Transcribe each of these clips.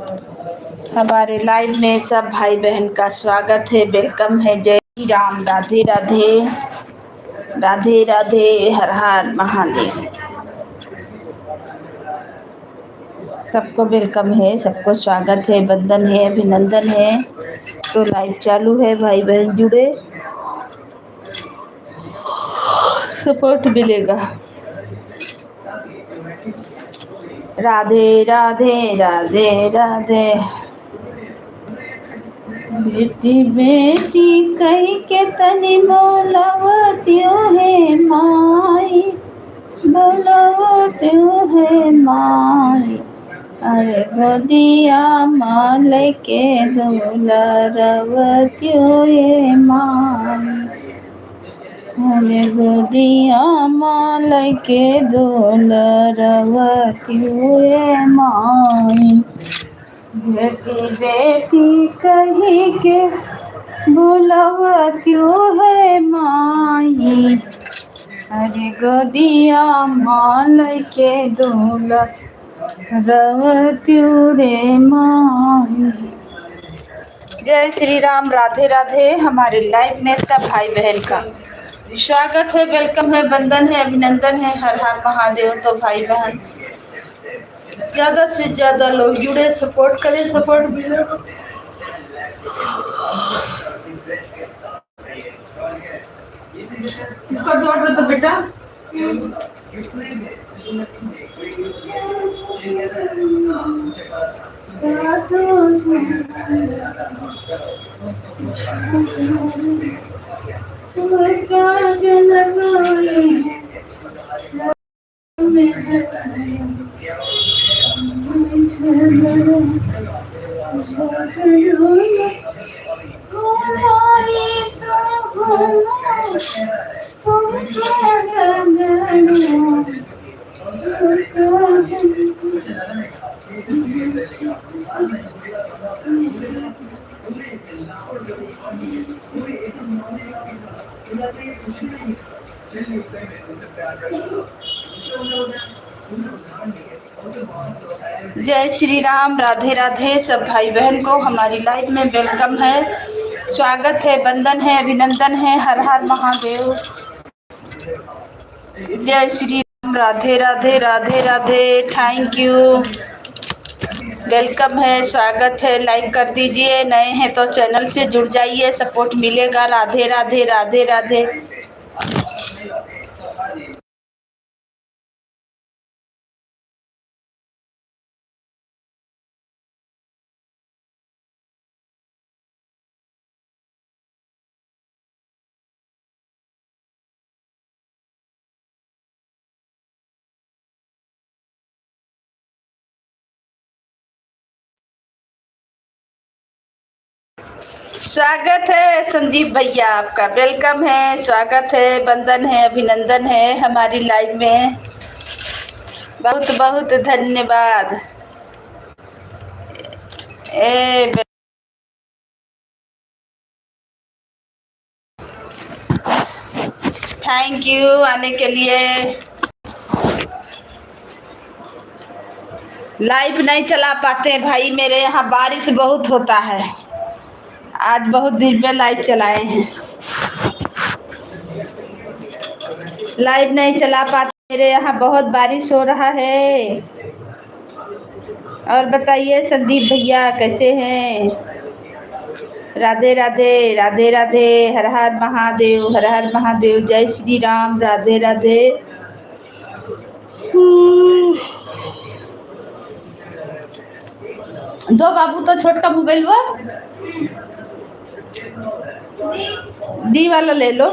हमारे लाइव में सब भाई बहन का स्वागत है, वेलकम है। जय श्री राम, राधे राधे, राधे राधे, हर हर महादेव। सबको वेलकम है, सबको स्वागत है, वंदन है, अभिनंदन है। तो लाइव चालू है, भाई बहन जुड़े, सपोर्ट मिलेगा। राधे राधे, राधे राधे। बेटी बेटी कही के तनी बोलवतियो है माई, बोलवतियो है माई। अरे गोदिया माल के दुलरवतियो ये माई। अरे गोदिया माल के दुलरवतियो ये माई। बेटी बेटी कही के बुलवतियो है माई। अरे गोदिया माल के दुलरवतियो रे माई। जय श्री राम, राधे राधे। हमारे लाइव में सब भाई बहन का स्वागत है, वेलकम है, वंदन है, अभिनंदन है, हर हर महादेव। तो भाई बहन ज़्यादा से ज़्यादा लोग जुड़े, सपोर्ट करें, सपोर्ट मिले। इसको जोड़ दो तो बेटा। जय श्री राम, राधे राधे। सब भाई बहन को हमारी लाइव में वेलकम है, स्वागत है, वंदन है, अभिनंदन है, हर हर महादेव। जय Shri Ram, Radhe Radhe, Radhe Radhe, thank you, welcome है, स्वागत है। लाइक कर दीजिए, नए हैं तो चैनल से जुड़ जाइए, सपोर्ट मिलेगा। राधे राधे, राधे राधे। स्वागत है संदीप भैया, आपका वेलकम है, स्वागत है, वंदन है, अभिनंदन है हमारी लाइव में। बहुत बहुत धन्यवाद। थैंक यू आने के लिए। लाइव नहीं चला पाते भाई, मेरे यहाँ बारिश बहुत होता है। आज बहुत दिन में लाइव चलाए हैं, लाइव नहीं चला पाते, मेरे यहाँ बहुत बारिश हो रहा है। और बताइए संदीप भैया कैसे हैं? राधे राधे, राधे राधे, हर हर महादेव, हर हर महादेव। जय श्री राम, राधे राधे। दो बाबू तो छोटका मोबाइल वो दी वाला ले लो,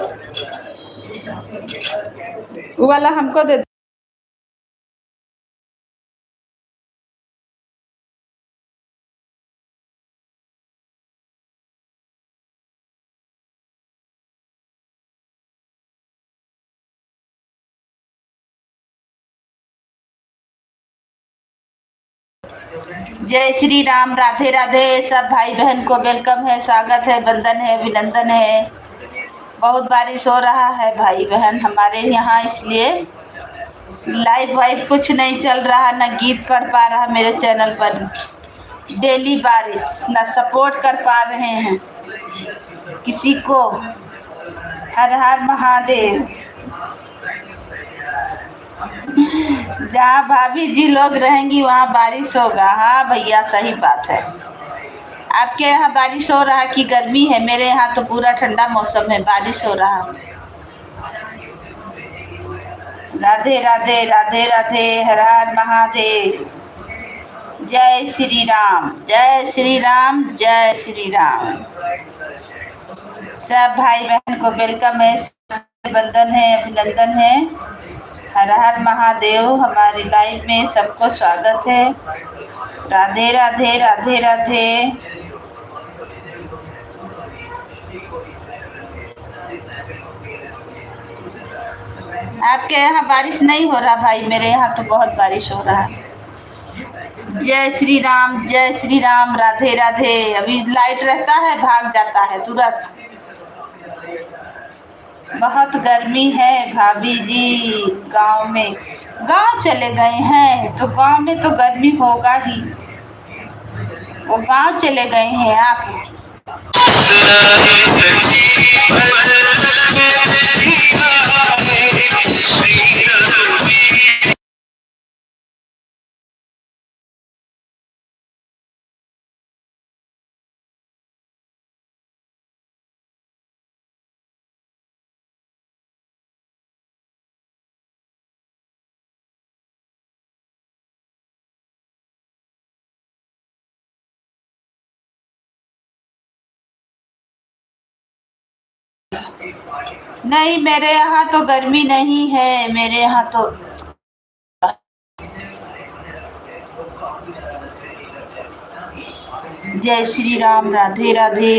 वो वाला हमको दे। जय श्री राम, राधे राधे। सब भाई बहन को वेलकम है, स्वागत है, वंदन है, अभिनंदन है। बहुत बारिश हो रहा है भाई बहन हमारे यहाँ, इसलिए लाइव वाइव कुछ नहीं चल रहा, ना गीत पढ़ पा रहा मेरे चैनल पर। डेली बारिश, ना सपोर्ट कर पा रहे हैं किसी को। हर हर महादेव। जहाँ भाभी जी लोग रहेंगी वहाँ बारिश होगा। हाँ भैया, सही बात है। आपके यहाँ बारिश हो रहा है कि गर्मी है? मेरे यहाँ तो पूरा ठंडा मौसम है, बारिश हो रहा है। राधे राधे, राधे राधे, हर हर महादेव। जय श्री राम, जय श्री राम, जय श्री राम। सब भाई बहन को वेलकम है, बंदन है, अभिनंदन है। हर हर महादेव। हमारी लाइफ में सबको स्वागत है। राधे राधे, राधे राधे। आपके यहाँ बारिश नहीं हो रहा भाई? मेरे यहाँ तो बहुत बारिश हो रहा है। जय श्री राम, जय श्री राम, राधे राधे। अभी लाइट रहता है, भाग जाता है तुरंत। बहुत गर्मी है भाभी जी गांव में। गांव चले गए हैं तो गांव में तो गर्मी होगा ही। वो गांव चले गए हैं आप। नहीं, मेरे यहाँ तो गर्मी नहीं है। मेरे यहाँ तो जय श्री राम, राधे राधे।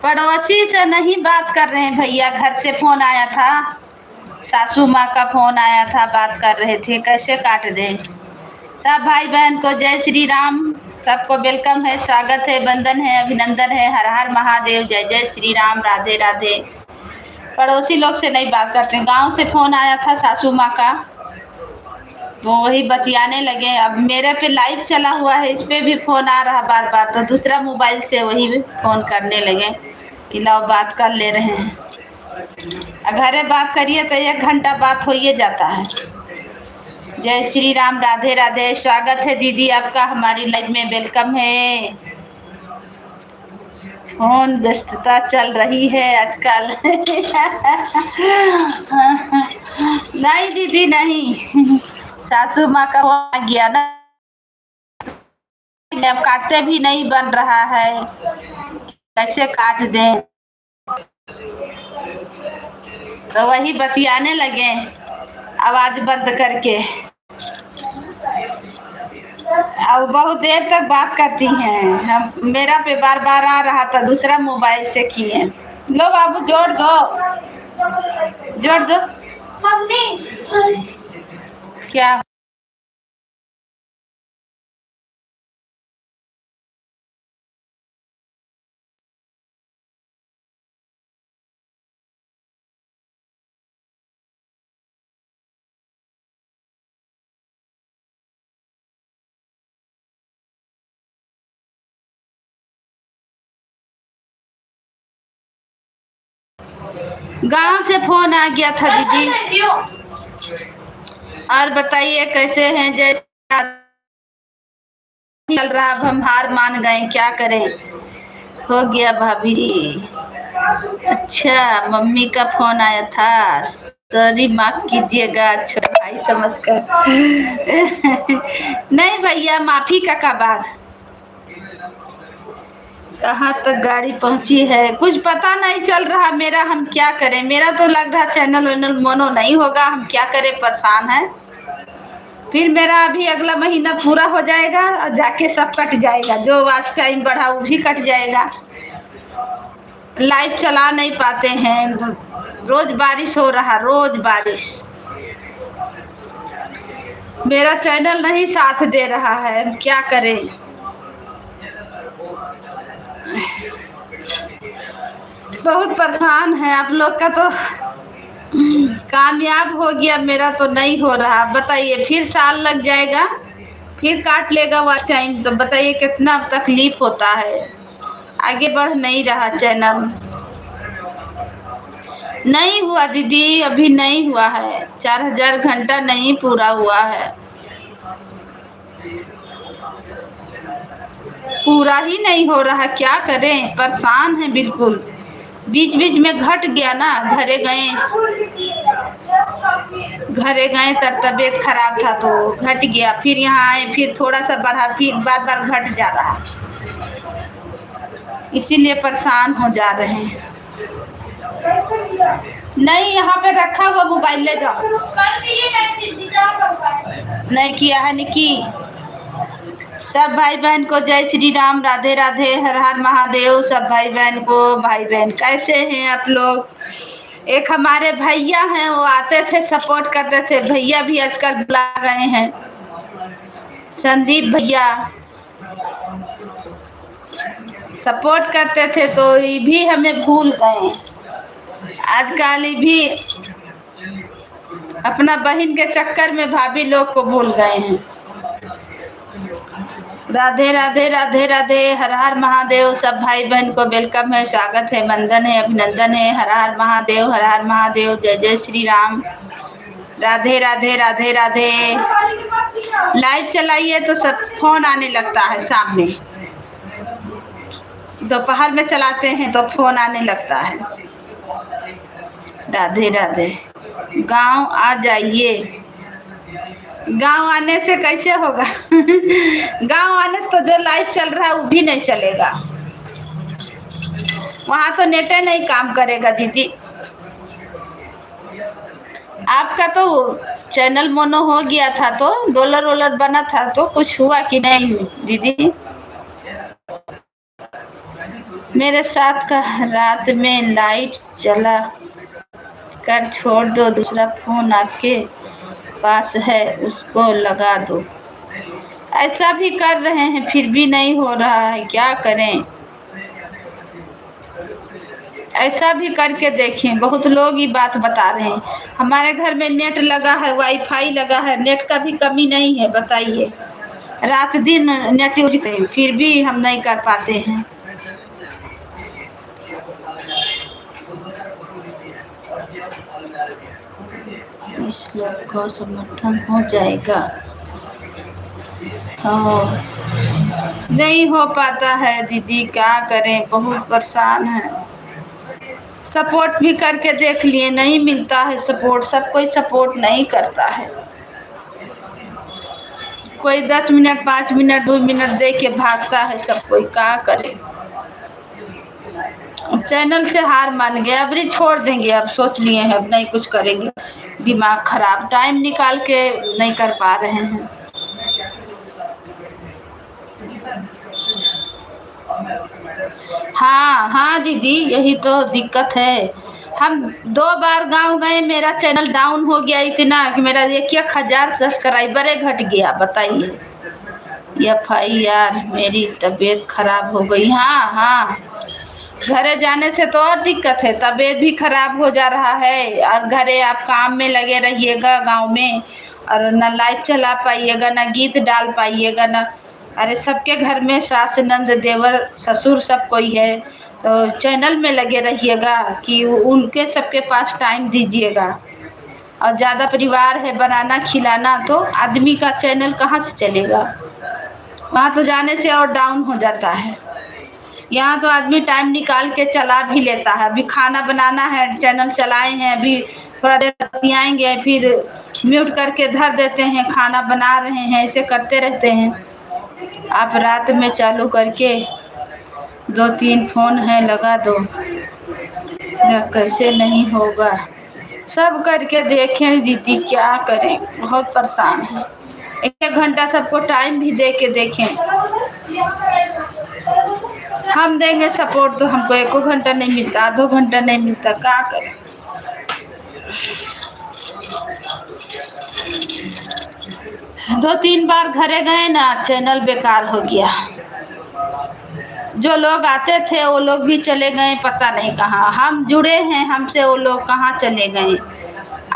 पड़ोसी से नहीं बात कर रहे हैं भैया, घर से फोन आया था, सासू माँ का फोन आया था, बात कर रहे थे, कैसे काट दें। सब भाई बहन को जय श्री राम, सबको वेलकम है, स्वागत है, वंदन है, अभिनंदन है, हर हर महादेव, जय जय श्री राम, राधे राधे। पड़ोसी लोग से नहीं बात करते, गांव से फोन आया था सासू माँ का, तो वही बतियाने लगे। अब मेरे पे लाइव चला हुआ है, इस पे भी फोन आ रहा बार बार, तो दूसरा मोबाइल से वही फोन करने लगे कि लाओ बात कर ले रहे हैं। घरे बात करिए तो 1 घंटा बात हो ही जाता है। जय श्री राम, राधे राधे, स्वागत है दीदी आपका हमारी लाइव में, वेलकम है। फोन व्यस्तता चल रही है आजकल। नहीं दीदी नहीं, सासू माँ का फोन आ गया ना, अब काटते भी नहीं बन रहा है, कैसे काट दें, तो वही बतियाने लगे आवाज बंद करके। अब बहुत देर तक बात करती हैं हम, मेरा पे बार बार आ रहा था, दूसरा मोबाइल से किए। लो बाबू जोड़ दो, जोड़ दो। मम्मी क्या गांव से फोन आ गया था दीदी। और बताइए कैसे हैं, जैसे चल रहा, अब हम हार मान गए, क्या करें, हो गया भाभी। अच्छा मम्मी का फोन आया था, सॉरी माफ कीजिएगा, छोटा भाई समझकर। नहीं भैया, माफी का बात। कहाँ तक गाड़ी पहुंची है कुछ पता नहीं चल रहा मेरा, हम क्या करें, मेरा तो लग रहा चैनल वैनल मोनो नहीं होगा, हम क्या करें, परेशान है। फिर मेरा अभी अगला महीना पूरा हो जाएगा और जाके सब कट जाएगा, जो वॉच टाइम बढ़ा वो भी कट जाएगा। लाइव चला नहीं पाते हैं, रोज बारिश हो रहा, रोज बारिश, मेरा चैनल नहीं साथ दे रहा है, हम क्या करें। बहुत परेशान है, आप लोग का तो कामयाब हो गया, मेरा तो नहीं हो रहा। बताइए फिर साल लग जाएगा, फिर काट लेगा वॉच टाइम, तो बताइए कितना तकलीफ होता है, आगे बढ़ नहीं रहा चैनल। नहीं हुआ दीदी, अभी नहीं हुआ है, 4000 घंटा नहीं पूरा हुआ है, पूरा ही नहीं हो रहा, क्या करें, परेशान है बिल्कुल। बीच बीच में घट गया ना, घरे गए तब तबीयत खराब था तो घट गया, फिर यहाँ आए फिर थोड़ा सा बढ़ा, फिर बार बार घट जा रहा, इसीलिए परेशान हो जा रहे हैं। नहीं यहाँ पे रखा हुआ मोबाइल ले जाओ, नहीं किया है निकी। सब भाई बहन को जय श्री राम, राधे राधे, हर हर महादेव। सब भाई बहन को, भाई बहन कैसे हैं आप लोग। एक हमारे भैया हैं, वो आते थे सपोर्ट करते थे, भैया भी आजकल बुला गए हैं, संदीप भैया सपोर्ट करते थे, तो ये भी हमें भूल गए आजकल, ये भी अपना बहन के चक्कर में भाभी लोग को भूल गए हैं। राधे राधे, राधे राधे, हर हर महादेव। सब भाई बहन को वेलकम है, स्वागत है, वंदन है, अभिनंदन है, हर हर महादेव, हर हर महादेव, जय जय श्री राम, राधे राधे, राधे राधे। लाइट चलाइए तो सब फोन आने लगता है सामने। दोपहर में चलाते हैं तो फोन आने लगता है। राधे राधे। गांव आ जाइए। गांव आने से कैसे होगा? गांव आने से तो जो लाइट चल रहा है वो भी नहीं चलेगा। वहां तो नेट नहीं काम करेगा दीदी। आपका तो चैनल मोनो हो गया था तो डॉलर वॉलर बना था तो कुछ हुआ कि नहीं दीदी? मेरे साथ का रात में लाइट चला कर छोड़ दो, दूसरा फोन आपके पास है उसको लगा दो। ऐसा भी कर रहे हैं फिर भी नहीं हो रहा है, क्या करें? ऐसा भी करके देखें। बहुत लोग ये बात बता रहे हैं। हमारे घर में नेट लगा है, वाईफाई लगा है, नेट का भी कमी नहीं है। बताइए, रात दिन नेट यूज करें फिर भी हम नहीं कर पाते हैं। इस लोग को समर्थन हो जाएगा। नहीं हो पाता है दीदी, क्या करें? बहुत परेशान है। सपोर्ट भी करके देख लिए, नहीं मिलता है सपोर्ट। सब कोई सपोर्ट नहीं करता है। कोई 10 मिनट 5 मिनट 2 मिनट दे के भागता है सब कोई, क्या करे? चैनल से हार मान गए, अब छोड़ देंगे। अब सोच लिए हैं अब नहीं कुछ करेंगे। दिमाग खराब, टाइम निकाल के नहीं कर पा रहे हैं। हाँ दीदी, यही तो दिक्कत है। हम 2 बार गांव गए, मेरा चैनल डाउन हो गया इतना कि मेरा 1,000 सब्सक्राइबर घट गया। बताइए। FIR मेरी तबीयत खराब हो गई। हाँ, घरे जाने से तो और दिक्कत है, तबीयत भी खराब हो जा रहा है। और घरे आप काम में लगे रहिएगा गांव में, और ना लाइट चला पाइएगा, ना गीत डाल पाइएगा, ना। अरे सबके घर में सास नंद देवर ससुर सब कोई है, तो चैनल में लगे रहिएगा कि उनके सबके पास टाइम दीजिएगा। और ज़्यादा परिवार है, बनाना खिलाना, तो आदमी का चैनल कहाँ से चलेगा? वहाँ तो जाने से और डाउन हो जाता है। यहाँ तो आदमी टाइम निकाल के चला भी लेता है। अभी खाना बनाना है, चैनल चलाए हैं, अभी थोड़ा देर बतियाएंगे, फिर म्यूट करके धर देते हैं, खाना बना रहे हैं, ऐसे करते रहते हैं। आप रात में चालू करके 2-3 फोन है लगा दो, कैसे नहीं होगा? सब करके देखें दीदी, क्या करें? बहुत परेशान है। 1 घंटा सबको टाइम भी दे के देखें। हम देंगे सपोर्ट तो हमको 1 घंटा नहीं मिलता, 2 घंटा नहीं मिलता, क्या करें? दो 3 बार घरे गए ना, चैनल बेकार हो गया। जो लोग आते थे वो लोग भी चले गए, पता नहीं कहाँ। हम जुड़े हैं, हमसे वो लोग कहाँ चले गए।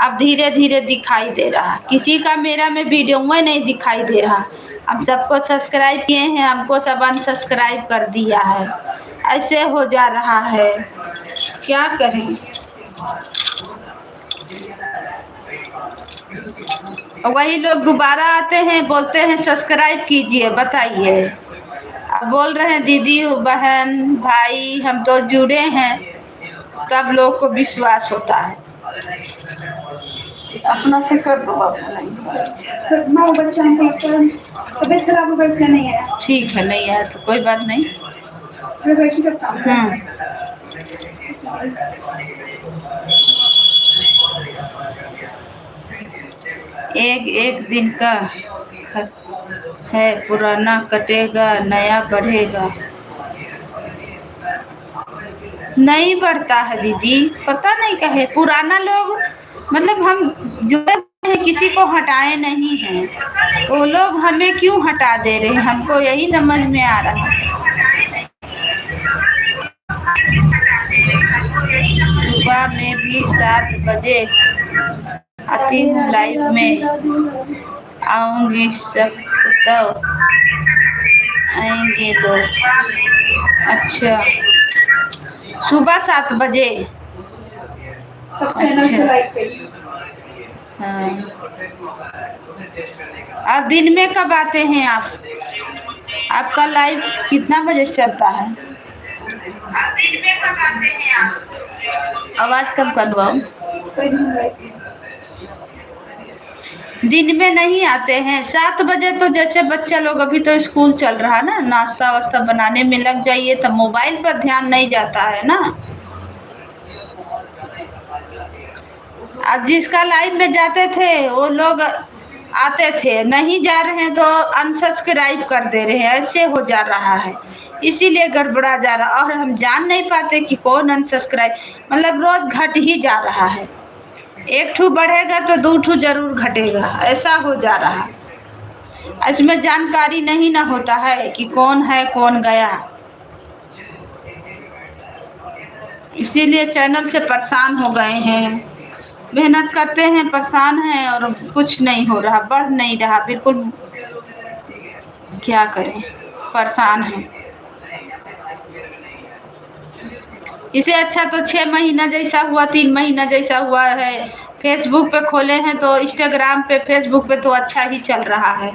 अब धीरे धीरे दिखाई दे रहा। किसी का मेरा में वीडियो में नहीं दिखाई दे रहा। हम सबको सब्सक्राइब किए हैं, हमको सब अनसब्सक्राइब कर दिया है। ऐसे हो जा रहा है, क्या करें? वही लोग दोबारा आते हैं, बोलते हैं सब्सक्राइब कीजिए। बताइए। अब बोल रहे हैं दीदी बहन भाई हम तो जुड़े हैं, तब लोग को विश्वास होता है। अपना से कर दो बाबू, बच्चा तबियत खराब हो गई, इसलिए नहीं आया। ठीक है, नहीं आया तो कोई बात नहीं। एक दिन का है, पुराना कटेगा नया बढ़ेगा। नहीं बढ़ता है दीदी, पता नहीं कहे। पुराना लोग मतलब हम जुड़े हैं, किसी को हटाए नहीं हैं, वो लोग हमें क्यों हटा दे रहे हैं? हमको यही समझ में आ रहा है। सुबह में भी 7 बजे आती हूँ, लाइव में आऊंगी, सब तो आएंगे लोग। अच्छा, सुबह 7 बजे। अच्छा, हाँ और दिन में कब आते हैं आप? आपका लाइव कितना बजे चलता है? दिन में कब आते हैं आप? आवाज कम कर दो। दिन में नहीं आते हैं। 7 बजे तो जैसे बच्चा लोग, अभी तो स्कूल चल रहा ना, नाश्ता वास्ता बनाने में लग जाइए तो मोबाइल पर ध्यान नहीं जाता है ना। अब जिसका लाइव में जाते थे वो लोग आते थे, नहीं जा रहे हैं तो अनसब्सक्राइब कर दे रहे हैं, ऐसे हो जा रहा है, इसीलिए गड़बड़ा जा रहा। और हम जान नहीं पाते कि कौन अनसब्सक्राइब, मतलब रोज घट ही जा रहा है। एक ठू बढ़ेगा तो 2 ठू जरूर घटेगा, ऐसा हो जा रहा। इसमें जानकारी नहीं ना होता है कि कौन है कौन गया, इसीलिए चैनल से परेशान हो गए हैं। मेहनत करते हैं, परेशान हैं और कुछ नहीं हो रहा, बढ़ नहीं रहा बिल्कुल। क्या करें, परेशान हैं। इसे अच्छा तो 6 महीना जैसा हुआ, 3 महीना जैसा हुआ है, फेसबुक पे खोले हैं तो इंस्टाग्राम पे, फेसबुक पे तो अच्छा ही चल रहा है,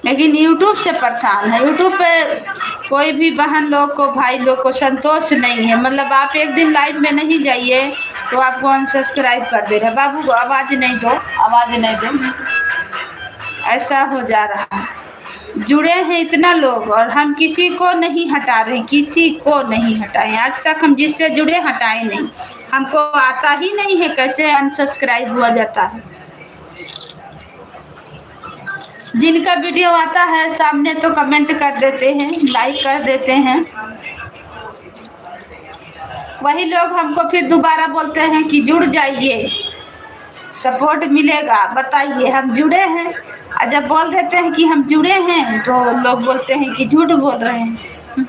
लेकिन यूट्यूब से परेशान है। यूट्यूब पे कोई भी बहन लोग को, भाई लोग को संतोष नहीं है। मतलब आप एक दिन लाइव में नहीं जाइए तो आपको अनसब्सक्राइब कर दे रहे। बाबू को आवाज नहीं दो, आवाज नहीं दो, ऐसा हो जा रहा है। जुड़े हैं इतना लोग और हम किसी को नहीं हटा रहे, किसी को नहीं हटाए आज तक। हम जिससे जुड़े हटाए नहीं, हमको आता ही नहीं है कैसे अनसब्सक्राइब हुआ जाता है। जिनका वीडियो आता है सामने तो कमेंट कर देते हैं, लाइक कर देते हैं, वही लोग हमको फिर दोबारा बोलते हैं कि जुड़ जाइए, सपोर्ट मिलेगा। बताइए, हम जुड़े हैं और जब बोल देते हैं कि हम जुड़े हैं तो लोग बोलते हैं कि झूठ बोल रहे हैं।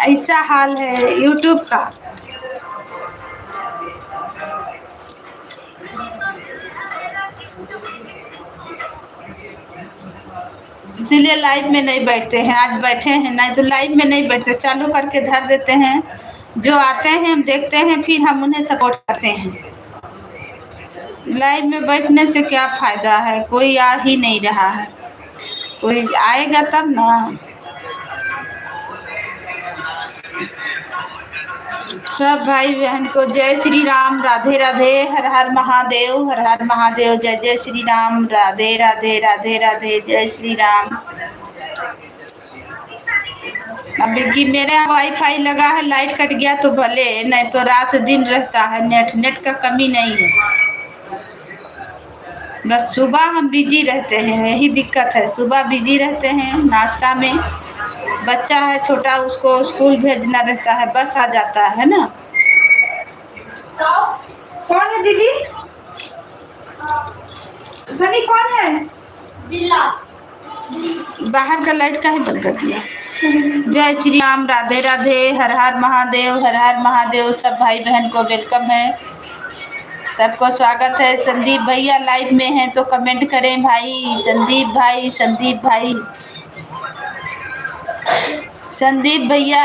ऐसा हाल है यूट्यूब का। इसीलिए लाइव में नहीं बैठते हैं। आज बैठे हैं, नहीं तो लाइव में नहीं बैठते, चालू करके धर देते हैं। जो आते हैं हम देखते हैं, फिर हम उन्हें सपोर्ट करते हैं। लाइव में बैठने से क्या फायदा है, कोई आ ही नहीं रहा है, कोई आएगा तब ना। सब भाई बहन को जय श्री राम, राधे राधे, हर हर महादेव, हर हर महादेव, जय जय श्री राम, राधे राधे, राधे राधे, जय श्री राम। अब कि मेरे यहाँ वाईफाई लगा है, लाइट कट गया तो भले, नहीं तो रात दिन रहता है नेट, नेट का कमी नहीं है। बस सुबह हम बिजी रहते हैं, यही दिक्कत है, सुबह बिजी रहते हैं नाश्ता में। बच्चा है छोटा, उसको स्कूल भेजना रहता है, बस आ जाता है ना। कौन है दीदी? बनी कौन है? बिल्ला। बाहर का लाइट का ही बंद कर दिया। जय श्री राम, राधे राधे, हर हर महादेव, हर हर महादेव। सब भाई बहन को वेलकम है, सबको स्वागत है। संदीप भैया लाइव में हैं तो कमेंट करें भाई। संदीप भाई, संदीप भाई, संदीप भैया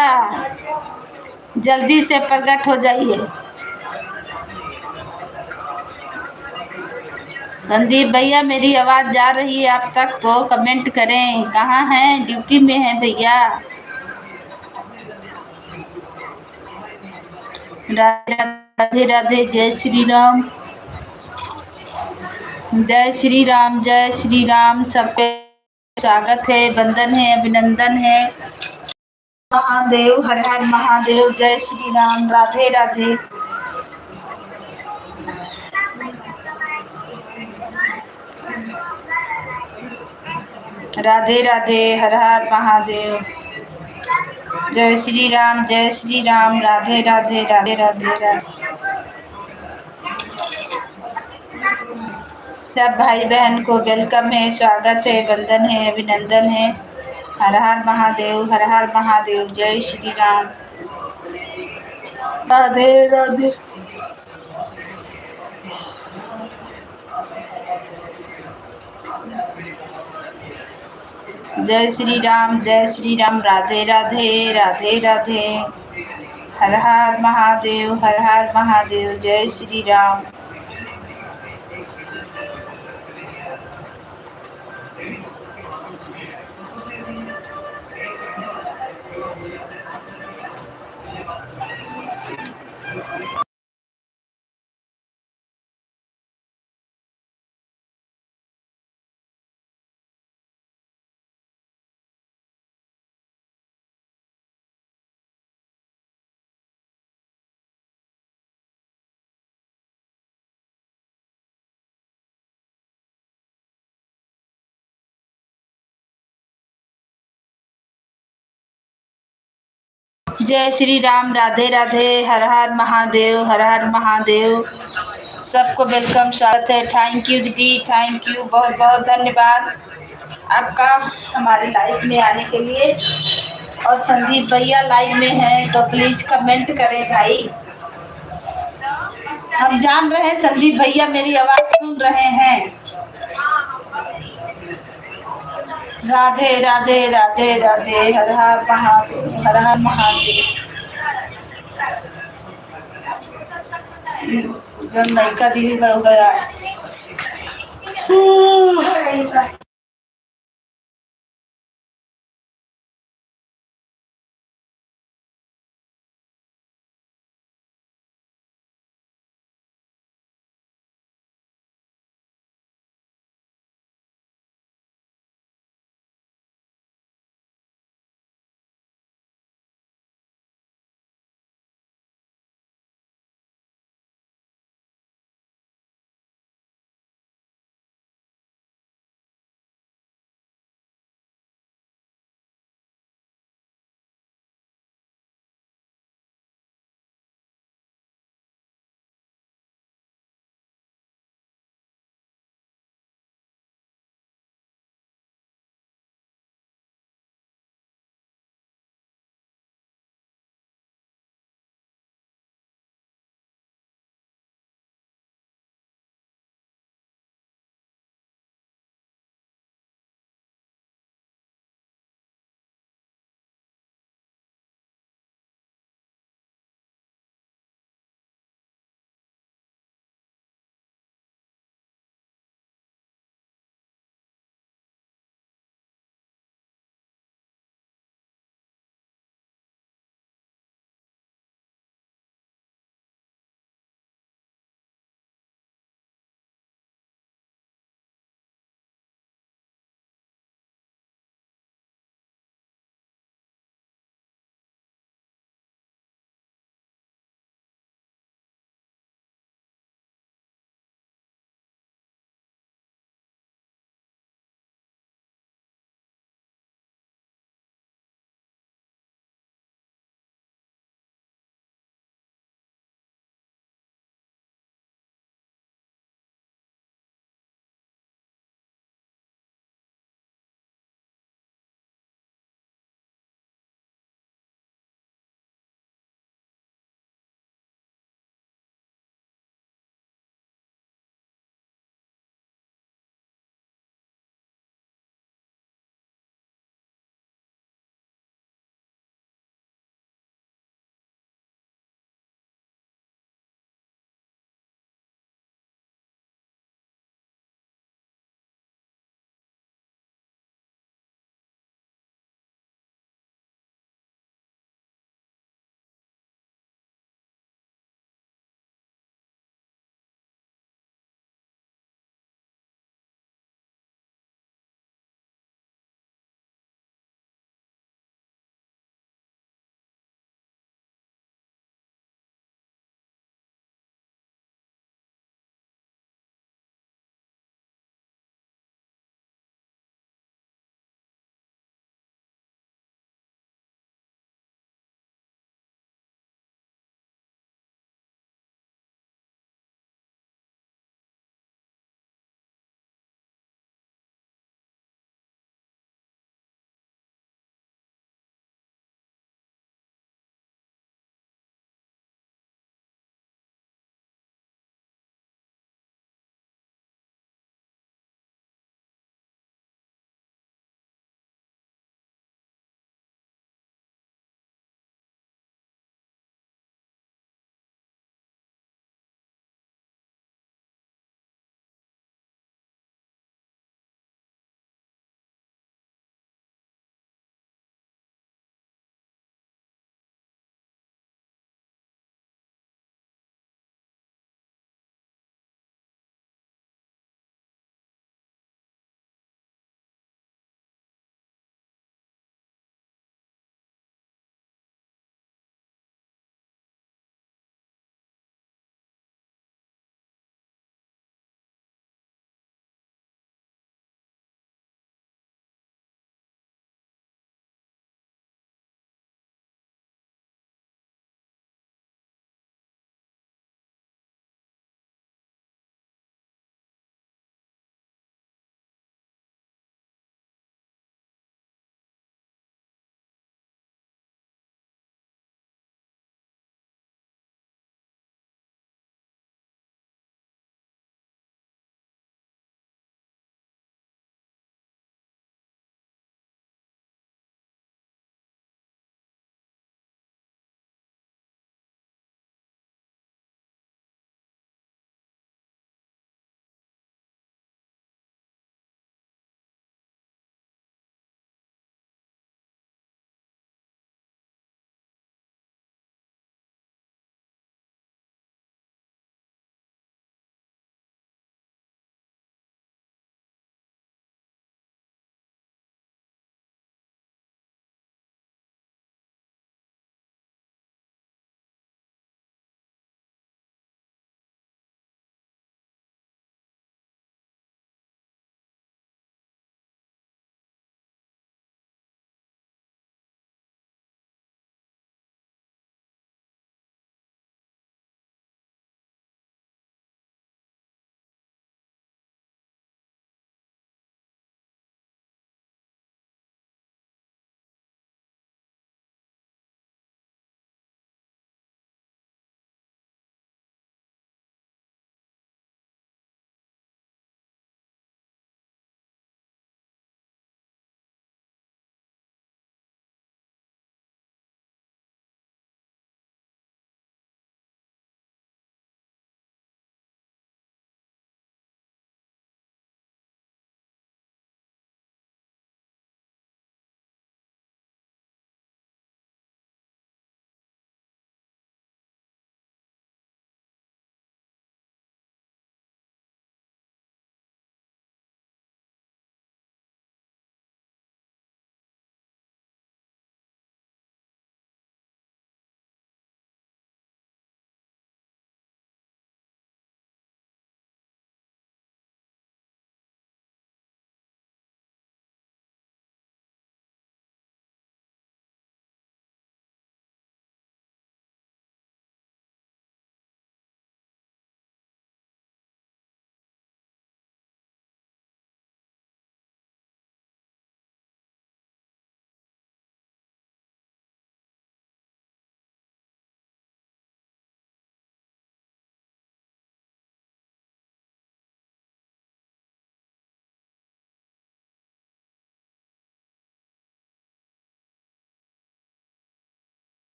जल्दी से प्रकट हो जाइए। संदीप भैया मेरी आवाज जा रही है आप तक तो कमेंट करें। कहाँ हैं? ड्यूटी में हैं भैया। राधे राधे, जय श्री राम, जय श्री राम, जय श्री राम। सबके स्वागत है, वंदन है, अभिनंदन है। महादेव, हर हर महादेव, जय श्री राम, राधे राधे। राधे राधे, हर हर महादेव, जय श्री राम, जय श्री राम, राधे राधे, राधे राधे, राधे। सब भाई बहन को वेलकम है, स्वागत है, वंदन है, अभिनंदन है। हर हर महादेव, हर हर महादेव, जय श्री राम, राधे राधे। जय श्री राम, जय श्री राम, राधे राधे, राधे राधे, हर हर महादेव, हर हर महादेव, जय श्री राम। जय श्री राम, राधे राधे, हर हर महादेव, हर हर महादेव। सबको वेलकम, स्वागत है। थैंक यू दीदी, थैंक यू, बहुत बहुत धन्यवाद आपका हमारे लाइव में आने के लिए। और संदीप भैया लाइव में हैं तो प्लीज कमेंट करें भाई। हम जान रहे हैं संदीप भैया मेरी आवाज सुन रहे हैं। राधे राधे राधे राधे, हर हर महादेव, हर हर महादेव। जो नयका दिल्ली हो गया।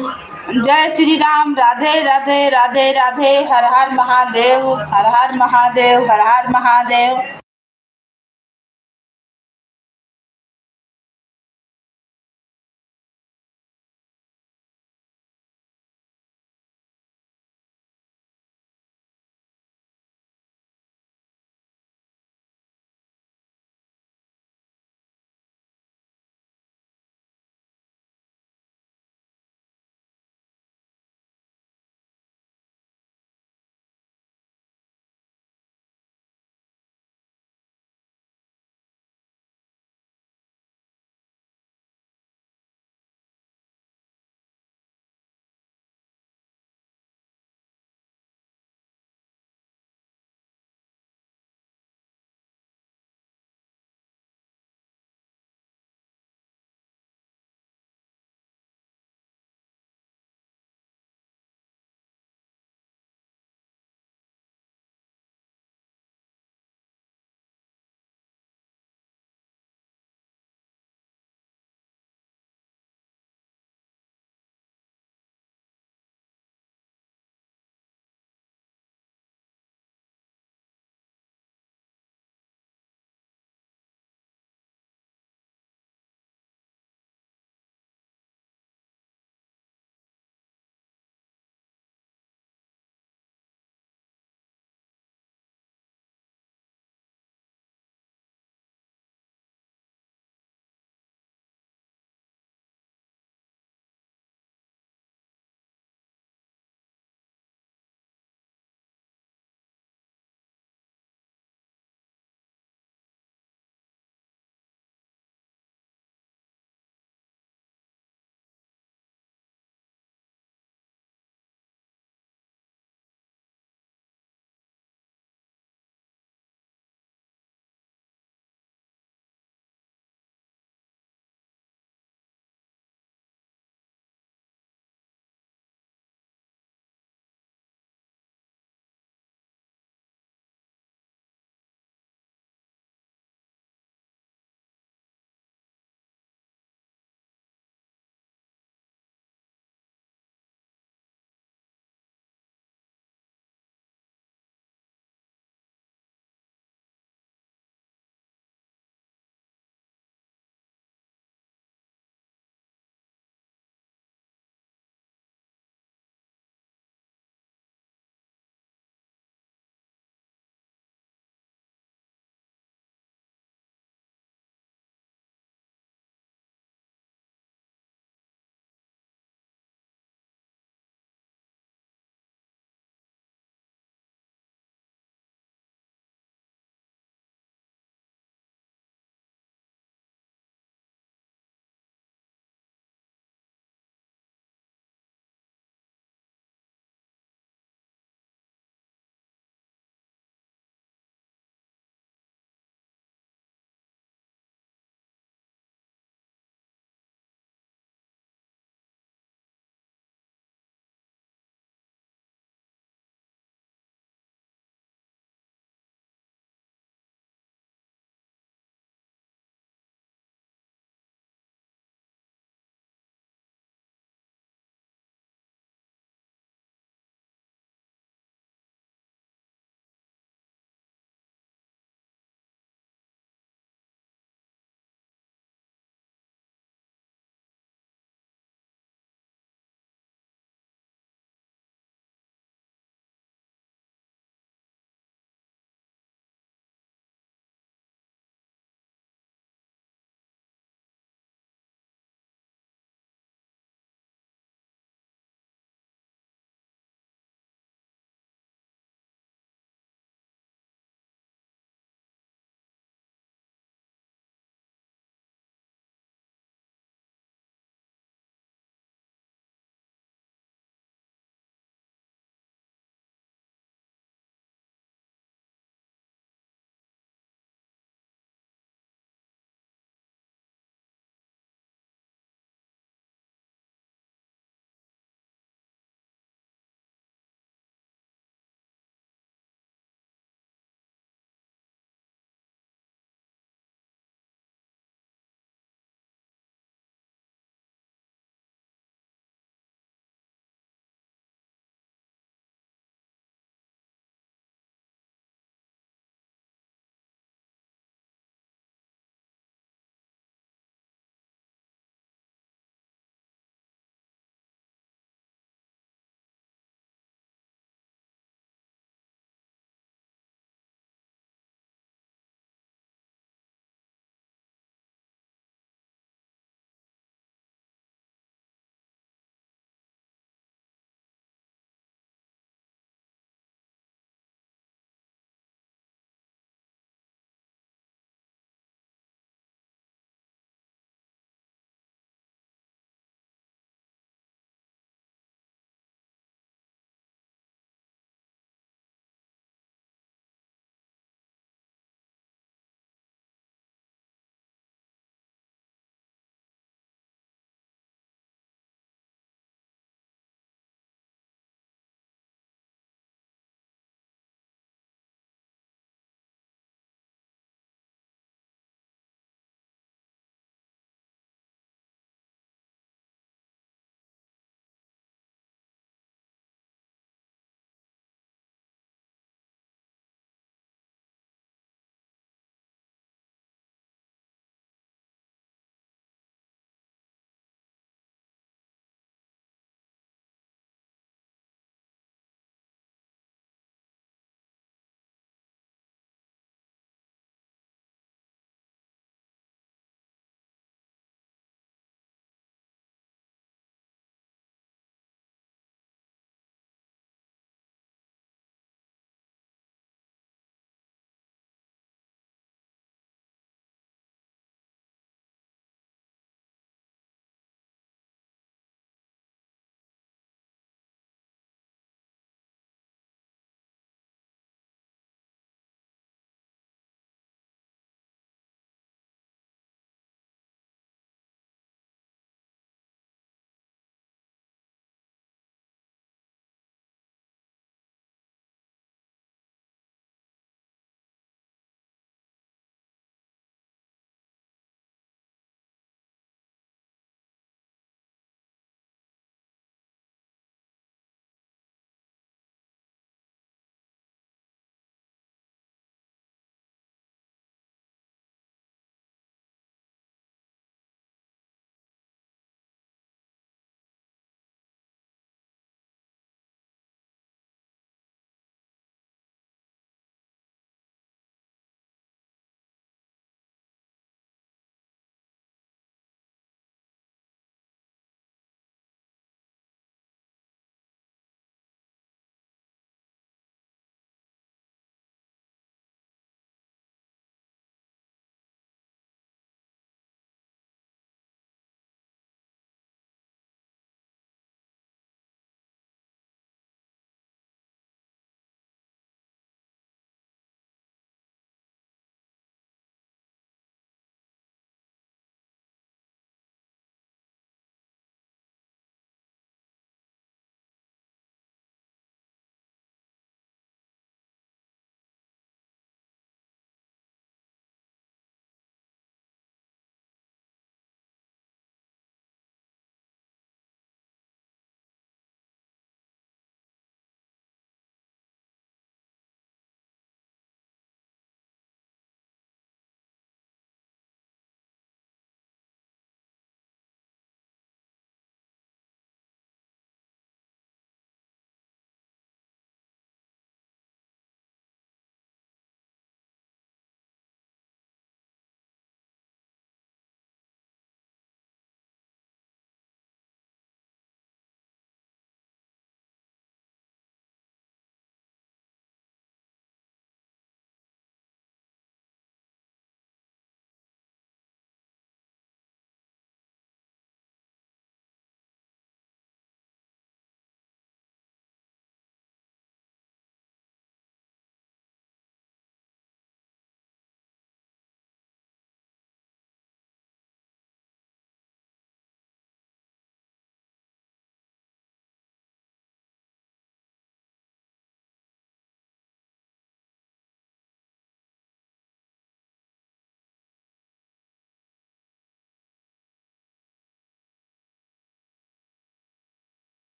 जय श्री राम। राधे राधे राधे राधे। हर हर महादेव, हर हर महादेव, हर हर महादेव।